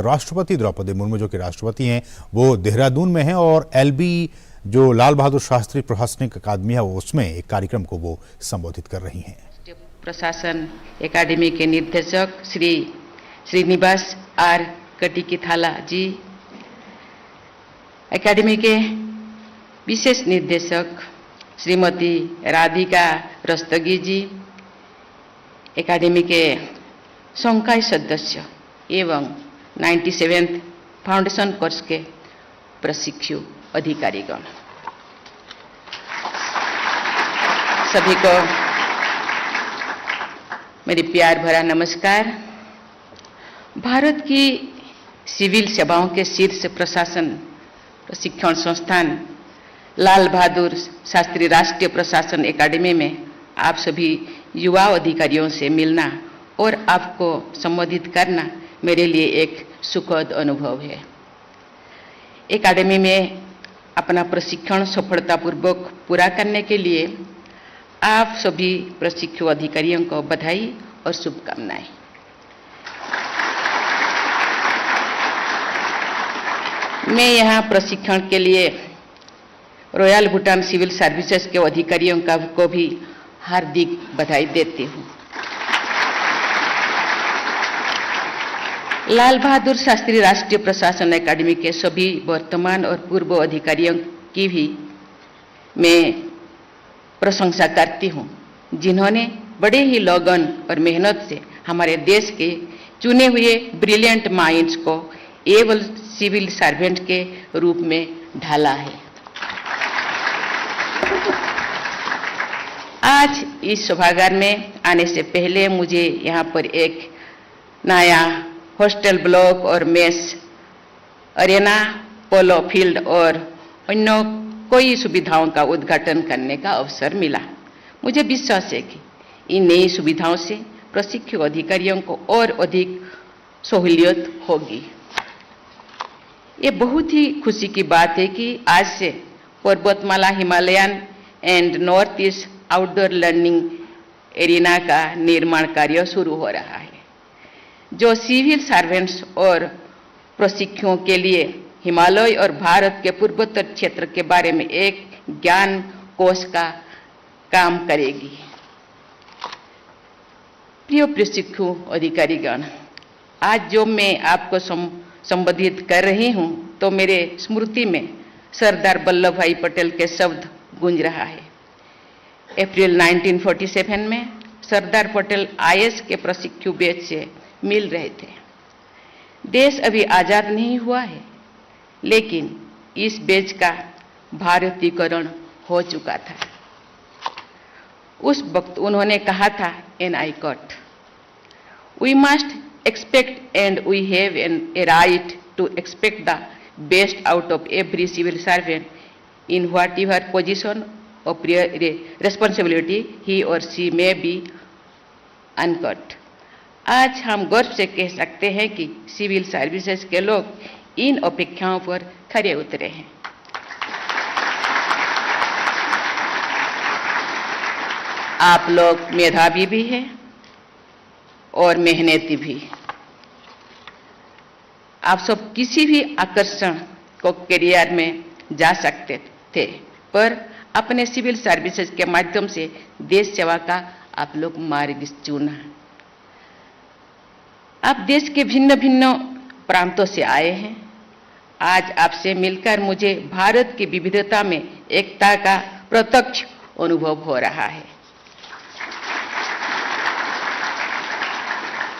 राष्ट्रपति द्रौपदी मुर्मू जो कि राष्ट्रपति हैं, वो देहरादून में हैं और एलबी जो लाल बहादुर शास्त्री प्रशासनिक अकादमी है उसमें एक कार्यक्रम को वो संबोधित कर रही हैं। प्रशासन एकेडमी के निर्देशक श्री श्रीनिवास आर कटिकिथाला जी, एकेडमी के विशेष निर्देशक श्रीमती राधिका रस्तगी जी, एकेडमी के संकाय सदस्य एवं 97th फाउंडेशन कोर्स के प्रशिक्षु अधिकारीगण, सभी को मेरी प्यार भरा नमस्कार। भारत की सिविल सेवाओं के शीर्ष प्रशासन प्रशिक्षण संस्थान लाल बहादुर शास्त्री राष्ट्रीय प्रशासन एकेडमी में आप सभी युवा अधिकारियों से मिलना और आपको संबोधित करना मेरे लिए एक सुखद अनुभव है। एकेडमी में अपना प्रशिक्षण सफलतापूर्वक पूरा करने के लिए आप सभी प्रशिक्षु अधिकारियों को बधाई और शुभकामनाएं। मैं यहाँ प्रशिक्षण के लिए रॉयल भूटान सिविल सर्विसेज के अधिकारियों को भी हार्दिक बधाई देती हूँ। लाल बहादुर शास्त्री राष्ट्रीय प्रशासन एकेडमी के सभी वर्तमान और पूर्व अधिकारियों की भी मैं प्रशंसा करती हूँ, जिन्होंने बड़े ही लगन और मेहनत से हमारे देश के चुने हुए ब्रिलियंट माइंड्स को एवल सिविल सर्वेंट के रूप में ढाला है। आज इस सभागार में आने से पहले मुझे यहाँ पर एक नया हॉस्टल ब्लॉक और मेस अरेना, पोलो फील्ड और अन्य कई सुविधाओं का उद्घाटन करने का अवसर मिला। मुझे विश्वास है कि इन नई सुविधाओं से प्रशिक्षु अधिकारियों को और अधिक सहूलियत होगी। ये बहुत ही खुशी की बात है कि आज से पर्वतमाला Himalayan and north east outdoor learning arena का निर्माण कार्य शुरू हो रहा है, जो सिविल सर्वेंट्स और प्रशिक्षुओं के लिए हिमालय और भारत के पूर्वोत्तर क्षेत्र के बारे में एक ज्ञान कोश का काम करेगी। प्रिय प्रशिक्षु अधिकारीगण, आज जो मैं आपको संबोधित कर रही हूं तो मेरे स्मृति में सरदार वल्लभ भाई पटेल के शब्द गूंज रहा है। अप्रैल 1947 में सरदार पटेल आईएएस के प्रशिक्षु बैच से मिल रहे थे। देश अभी आजाद नहीं हुआ है, लेकिन इस बैच का भारतीयकरण हो चुका था। उस वक्त उन्होंने कहा था, and I quote, we must expect and we have a right to expect the best out of every civil servant in whatever position of responsibility he or she may be, unquote। आज हम गर्व से कह सकते हैं कि civil services के लोग इन अपेक्षाओं पर खरे उतरे हैं। आप लोग मेधावी भी हैं और मेहनती भी। आप सब किसी भी आकर्षण को करियर में जा सकते थे, पर अपने सिविल सर्विसेज के माध्यम से देश सेवा का आप लोग मार्ग चुना। आप देश के भिन्न भिन्न प्रांतों से आए हैं। आज आपसे मिलकर मुझे भारत की विविधता में एकता का प्रत्यक्ष अनुभव हो रहा है।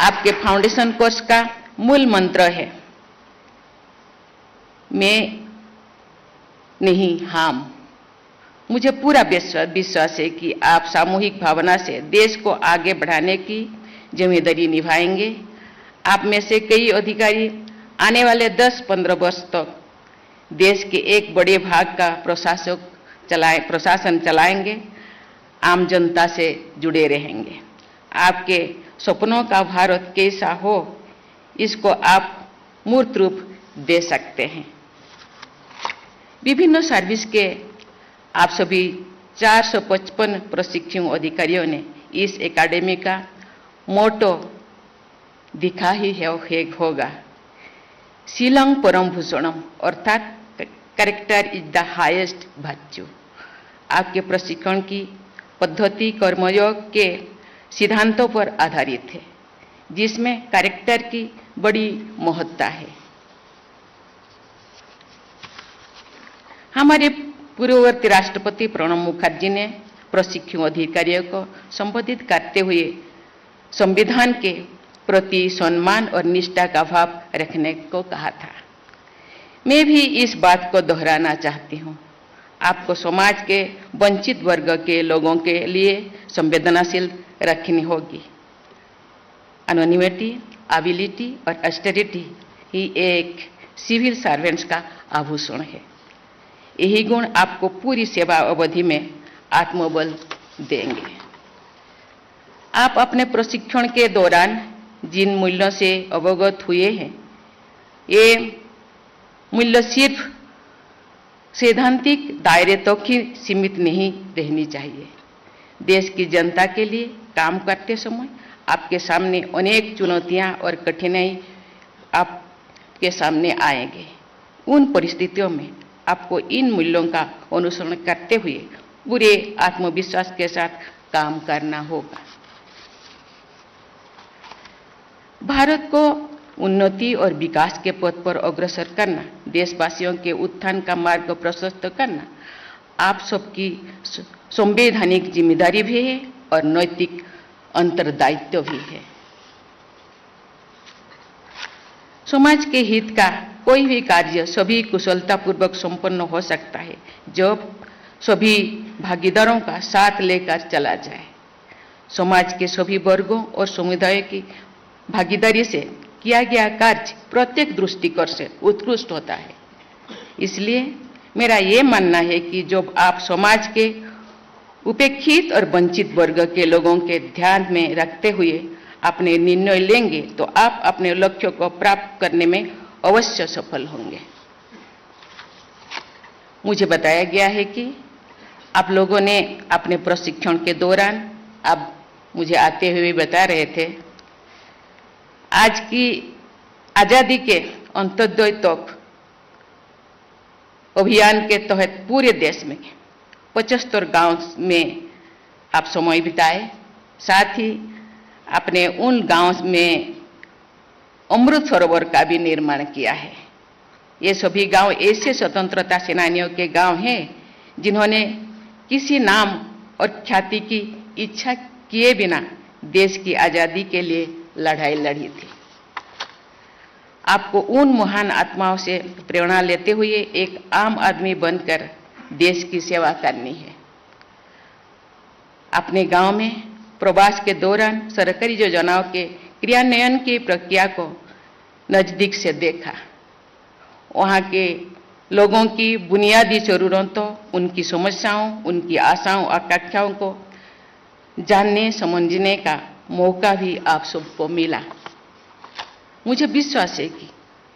आपके फाउंडेशन कोर्स का मूल मंत्र है, मैं नहीं हम। मुझे पूरा विश्वास है कि आप सामूहिक भावना से देश को आगे बढ़ाने की जिम्मेदारी निभाएंगे। आप में से कई अधिकारी आने वाले 10-15 वर्ष तक देश के एक बड़े भाग का प्रशासन चलाएंगे, आम जनता से जुड़े रहेंगे। आपके सपनों का भारत कैसा हो, इसको आप मूर्त रूप दे सकते हैं। विभिन्न सर्विस के आप सभी 455 प्रशिक्षु अधिकारियों ने इस एकेडमी का मोटो दिखा ही होगा, शीलं परम भूषणम, अर्थात character is the highest virtue. आपके प्रशिक्षण की पद्धति कर्मयोग के सिद्धांतों पर आधारित है, जिसमें कैरेक्टर की बड़ी महत्ता है। हमारे पूर्ववर्ती राष्ट्रपति प्रणब मुखर्जी ने प्रशिक्षु अधिकारियों को संबोधित करते हुए संविधान के प्रति सम्मान और निष्ठा का भाव रखने को कहा था। मैं भी इस बात को दोहराना चाहती हूँ। आपको समाज के वंचित वर्ग के लोगों के लिए संवेदनशील रखनी होगी। एनोनिमिटी, एबिलिटी और ऑस्टेरिटी ही एक सिविल सर्वेंट्स का आभूषण है। यही गुण आपको पूरी सेवा अवधि में आत्मबल देंगे। आप अपने प्रशिक्षण के दौरान जिन मूल्यों से अवगत हुए हैं, ये मूल्य सिर्फ सैद्धांतिक दायरे तक ही सीमित नहीं रहनी चाहिए। देश की जनता के लिए काम करते समय आपके सामने अनेक चुनौतियां और कठिनाई आपके सामने आएंगे। उन परिस्थितियों में आपको इन मूल्यों का अनुसरण करते हुए पूरे आत्मविश्वास के साथ काम करना होगा। भारत को उन्नति और विकास के पथ पर अग्रसर करना, देशवासियों के उत्थान का मार्ग प्रशस्त करना आप सबकी संवैधानिक जिम्मेदारी भी है और नैतिक अंतर्दायित्व भी है। समाज के हित का कोई भी कार्य सभी कुशलतापूर्वक संपन्न हो सकता है जब सभी भागीदारों का साथ लेकर चला जाए। समाज के सभी वर्गों और समुदायों की भागीदारी से किया गया कार्य प्रत्येक दृष्टिकोण से उत्कृष्ट होता है। इसलिए मेरा ये मानना है कि जब आप समाज के उपेक्षित और वंचित वर्ग के लोगों के ध्यान में रखते हुए अपने निर्णय लेंगे तो आप अपने लक्ष्यों को प्राप्त करने में अवश्य सफल होंगे। मुझे बताया गया है कि आप लोगों ने अपने प्रशिक्षण के दौरान, आप मुझे आते हुए बता रहे थे, आज की आजादी के अंत्योदय तक अभियान के तहत पूरे देश में 75 गांव में आप समय बिताए। साथ ही अपने उन गांव में अमृत सरोवर का भी निर्माण किया है। ये सभी गांव ऐसे स्वतंत्रता सेनानियों के गांव हैं जिन्होंने किसी नाम और ख्याति की इच्छा किए बिना देश की आजादी के लिए लड़ाई लड़ी थी। आपको उन महान आत्माओं से प्रेरणा लेते हुए एक आम आदमी बनकर देश की सेवा करनी है। अपने गांव में प्रवास के दौरान सरकारी योजनाओं के क्रियान्वयन की प्रक्रिया को नजदीक से देखा। वहां के लोगों की बुनियादी जरूरतों, उनकी समस्याओं, उनकी आशाओं, आकांक्षाओं को जानने समझने का मौका भी आप सबको मिला। मुझे विश्वास है कि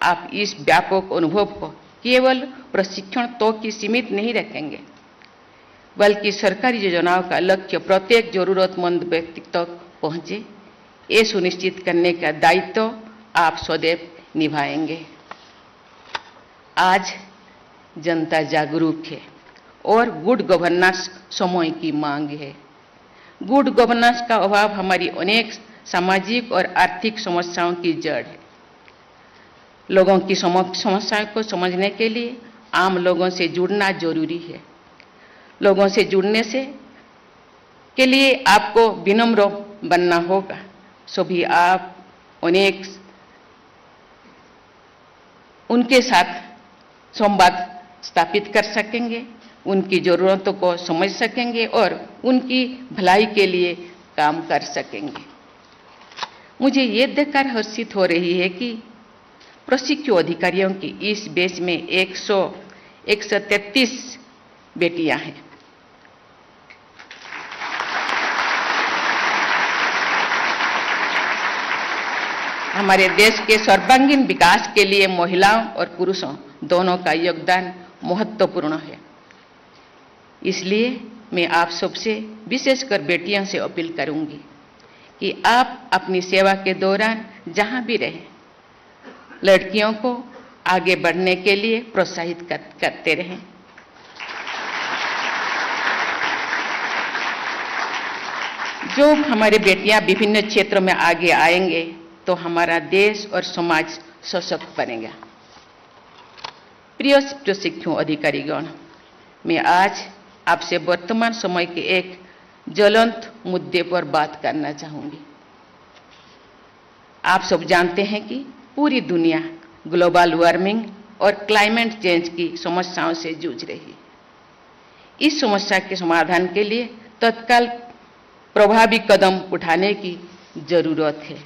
आप इस व्यापक अनुभव को केवल प्रशिक्षण तो की सीमित नहीं रखेंगे, बल्कि सरकारी योजनाओं का लक्ष्य प्रत्येक जरूरतमंद व्यक्ति तक पहुंचे, ये सुनिश्चित करने का दायित्व आप सदैव निभाएंगे। आज जनता जागरूक है और गुड गवर्नेंस समय की मांग है। गुड गवर्नेंस का अभाव हमारी अनेक सामाजिक और आर्थिक समस्याओं की जड़ है। लोगों की समस्याओं को समझने के लिए आम लोगों से जुड़ना जरूरी है। लोगों से जुड़ने से के लिए आपको विनम्र बनना होगा। सभी आप अनेक उनके साथ संवाद स्थापित कर सकेंगे, उनकी जरूरतों को समझ सकेंगे और उनकी भलाई के लिए काम कर सकेंगे। मुझे ये देखकर हर्षित हो रही है कि प्रशिक्षु अधिकारियों की इस बैच में 133 बेटियां हैं। हमारे देश के सर्वांगीण विकास के लिए महिलाओं और पुरुषों दोनों का योगदान महत्वपूर्ण है। इसलिए मैं आप सबसे, विशेषकर बेटियों से अपील करूंगी कि आप अपनी सेवा के दौरान जहां भी रहें, लड़कियों को आगे बढ़ने के लिए प्रोत्साहित करते रहें। जो हमारी बेटियां विभिन्न क्षेत्रों में आगे आएंगे तो हमारा देश और समाज सशक्त बनेगा। प्रिय प्रशिक्षु अधिकारीगण, मैं आज आपसे वर्तमान समय के एक ज्वलंत मुद्दे पर बात करना चाहूंगी। आप सब जानते हैं कि पूरी दुनिया ग्लोबल वार्मिंग और क्लाइमेट चेंज की समस्याओं से जूझ रही है। इस समस्या के समाधान के लिए तत्काल प्रभावी कदम उठाने की जरूरत है।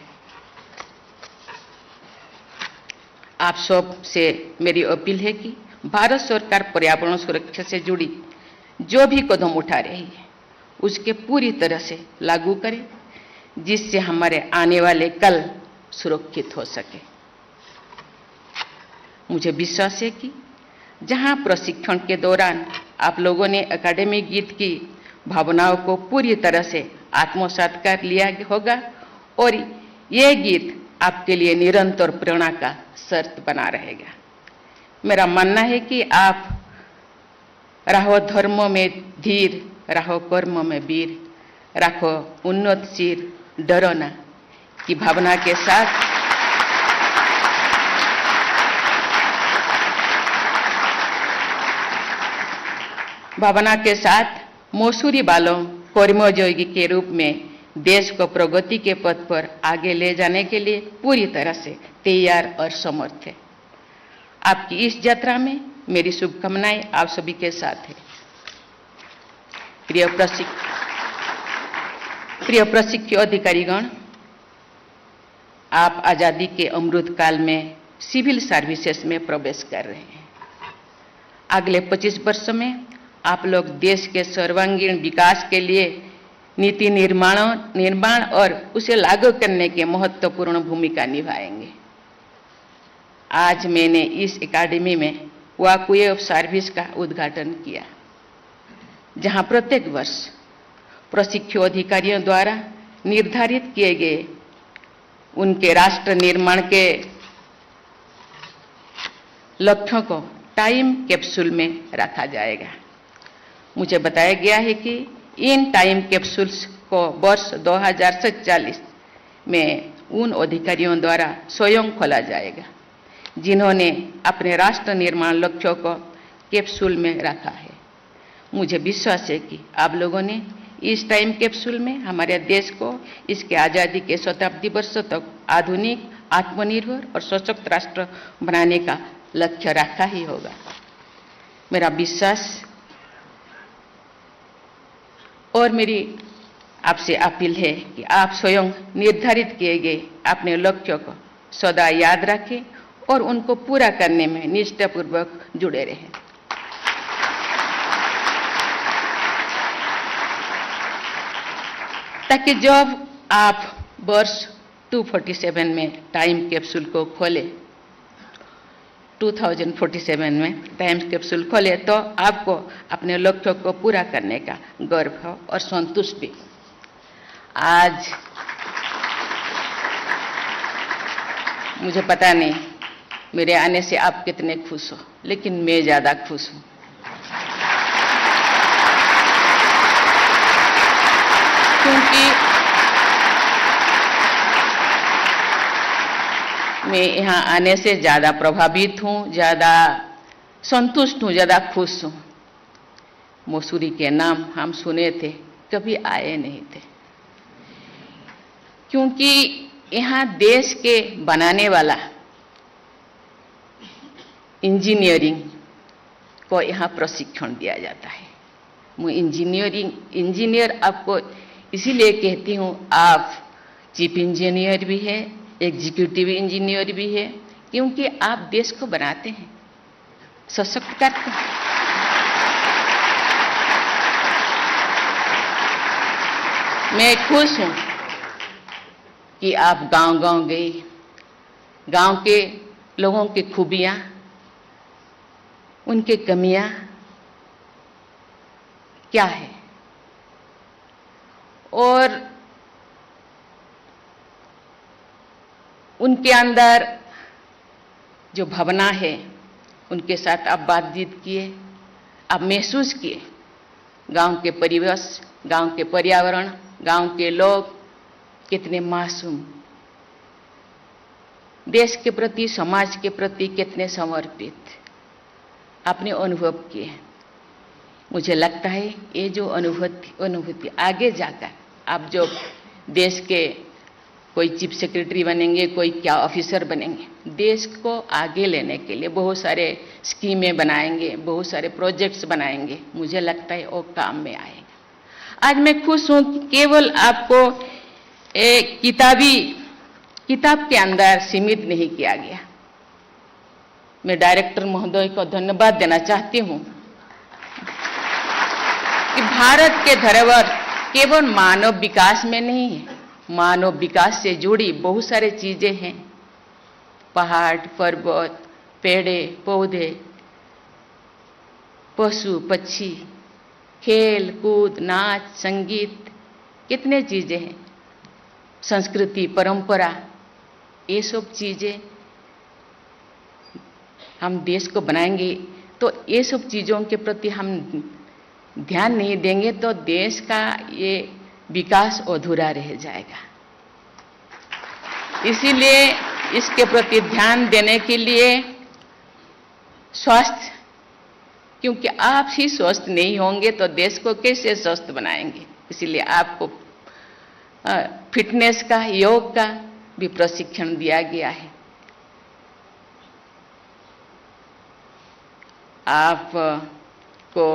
आप सब से मेरी अपील है कि भारत सरकार पर्यावरण सुरक्षा से जुड़ी जो भी कदम उठा रही है उसके पूरी तरह से लागू करें, जिससे हमारे आने वाले कल सुरक्षित हो सके। मुझे विश्वास है कि जहां प्रशिक्षण के दौरान आप लोगों ने एकेडमिक गीत की भावनाओं को पूरी तरह से आत्मसात कर लिया होगा और ये गीत आपके लिए निरंतर प्रेरणा का शर्त बना रहेगा। मेरा मानना है कि आप रहो धर्म में धीर, रहो कर्म में वीर, रखो उन्नत सिर, डरो ना की भावना के साथ मौसूरी बालों कर्मयोगी के रूप में देश को प्रगति के पथ पर आगे ले जाने के लिए पूरी तरह से तैयार और समर्थ है। आपकी इस यात्रा में मेरी शुभकामनाएं आप सभी के साथ है। प्रिय प्रशिक्षु अधिकारीगण, आप आजादी के अमृत काल में सिविल सर्विसेज में प्रवेश कर रहे हैं। अगले 25 वर्षों में आप लोग देश के सर्वांगीण विकास के लिए नीति निर्माण और उसे लागू करने के महत्वपूर्ण भूमिका निभाएंगे। आज मैंने इस एकेडमी में वॉकवे ऑफ सर्विस का उद्घाटन किया, जहां प्रत्येक वर्ष प्रशिक्षु अधिकारियों द्वारा निर्धारित किए गए उनके राष्ट्र निर्माण के लक्ष्यों को टाइम कैप्सूल में रखा जाएगा। मुझे बताया गया है कि इन टाइम कैप्सूल्स को वर्ष 2047 में उन अधिकारियों द्वारा स्वयं खोला जाएगा जिन्होंने अपने राष्ट्र निर्माण लक्ष्यों को कैप्सूल में रखा है। मुझे विश्वास है कि आप लोगों ने इस टाइम कैप्सूल में हमारे देश को इसके आज़ादी के शताब्दी वर्षों तक आधुनिक, आत्मनिर्भर और सशक्त राष्ट्र बनाने का लक्ष्य रखा ही होगा। मेरा विश्वास और मेरी आपसे अपील है कि आप स्वयं निर्धारित किए गए अपने लक्ष्यों को सदा याद रखें और उनको पूरा करने में निष्ठापूर्वक जुड़े रहें। ताकि जब आप वर्ष 247 में टाइम कैप्सूल को खोले, 2047 में टाइम कैप्सूल खोले, तो आपको अपने लक्ष्यों को पूरा करने का गर्व हो और संतुष्ट भी। आज मुझे पता नहीं मेरे आने से आप कितने खुश हो, लेकिन मैं ज़्यादा खुश हूँ। क्योंकि मैं यहाँ आने से ज़्यादा प्रभावित हूँ, ज़्यादा संतुष्ट हूँ, ज़्यादा खुश हूँ। मसूरी के नाम हम सुने थे, कभी आए नहीं थे, क्योंकि यहाँ देश के बनाने वाला इंजीनियरिंग को यहाँ प्रशिक्षण दिया जाता है। मैं इंजीनियर आपको इसीलिए कहती हूँ, आप चीफ इंजीनियर भी है, एग्जीक्यूटिव इंजीनियर भी है, क्योंकि आप देश को बनाते हैं, सशक्त करते हैं। मैं खुश हूँ कि आप गांव-गांव गए, गांव के लोगों की खूबियाँ, उनके कमियाँ क्या है, और उनके अंदर जो भावना है उनके साथ आप बातचीत किए, आप महसूस किए गांव के परिवेश, गांव के पर्यावरण, गांव के लोग कितने मासूम, देश के प्रति, समाज के प्रति कितने समर्पित आपने अनुभव किए। मुझे लगता है ये जो अनुभूति आगे जाकर आप जो देश के कोई चीफ सेक्रेटरी बनेंगे, कोई क्या ऑफिसर बनेंगे, देश को आगे लेने के लिए बहुत सारे स्कीमें बनाएंगे, बहुत सारे प्रोजेक्ट्स बनाएंगे, मुझे लगता है वो काम में आएगा। आज मैं खुश हूं कि केवल आपको एक किताब के अंदर सीमित नहीं किया गया। मैं डायरेक्टर महोदय को धन्यवाद देना चाहती हूं कि भारत के धरोहर केवल मानव विकास में नहीं है, मानव विकास से जुड़ी बहुत सारी चीजें हैं, पहाड़, पर्वत, पेड़े, पौधे, पशु पक्षी, खेल कूद, नाच, संगीत, कितने चीजें हैं, संस्कृति, परंपरा, ये सब चीजें हम देश को बनाएंगे। तो ये सब चीजों के प्रति हम ध्यान नहीं देंगे तो देश का ये विकास अधूरा रह जाएगा। इसीलिए इसके प्रति ध्यान देने के लिए स्वास्थ्य, क्योंकि आप ही स्वस्थ नहीं होंगे तो देश को कैसे स्वस्थ बनाएंगे। इसीलिए आपको फिटनेस का, योग का भी प्रशिक्षण दिया गया है। आपको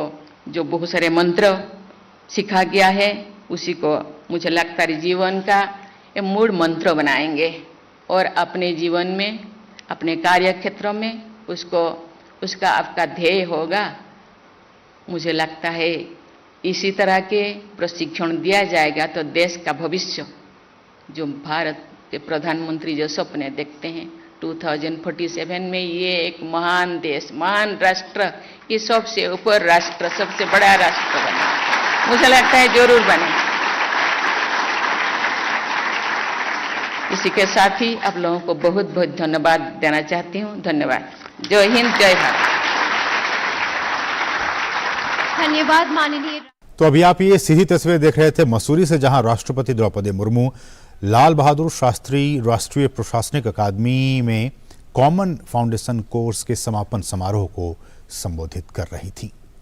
जो बहुत सारे मंत्र सिखा गया है उसी को मुझे लगता है जीवन का ये मूल मंत्र बनाएंगे और अपने जीवन में, अपने कार्य क्षेत्रों में उसका आपका ध्येय होगा। मुझे लगता है इसी तरह के प्रशिक्षण दिया जाएगा तो देश का भविष्य, जो भारत के प्रधानमंत्री जो सपने देखते हैं 2047 में ये एक महान देश, महान राष्ट्र, ये सबसे ऊपर राष्ट्र, सबसे बड़ा राष्ट्र बने, मुझे लगता है जरूर बने। इसी के साथ ही आप लोगों को बहुत बहुत धन्यवाद देना चाहती हूँ। धन्यवाद। जय हिंद, जय भारत। धन्यवाद माननीय। तो अभी आप ये सीधी तस्वीर देख रहे थे मसूरी से, जहां राष्ट्रपति द्रौपदी मुर्मू लाल बहादुर शास्त्री राष्ट्रीय प्रशासनिक अकादमी में कॉमन फाउंडेशन कोर्स के समापन समारोह को संबोधित कर रही थी।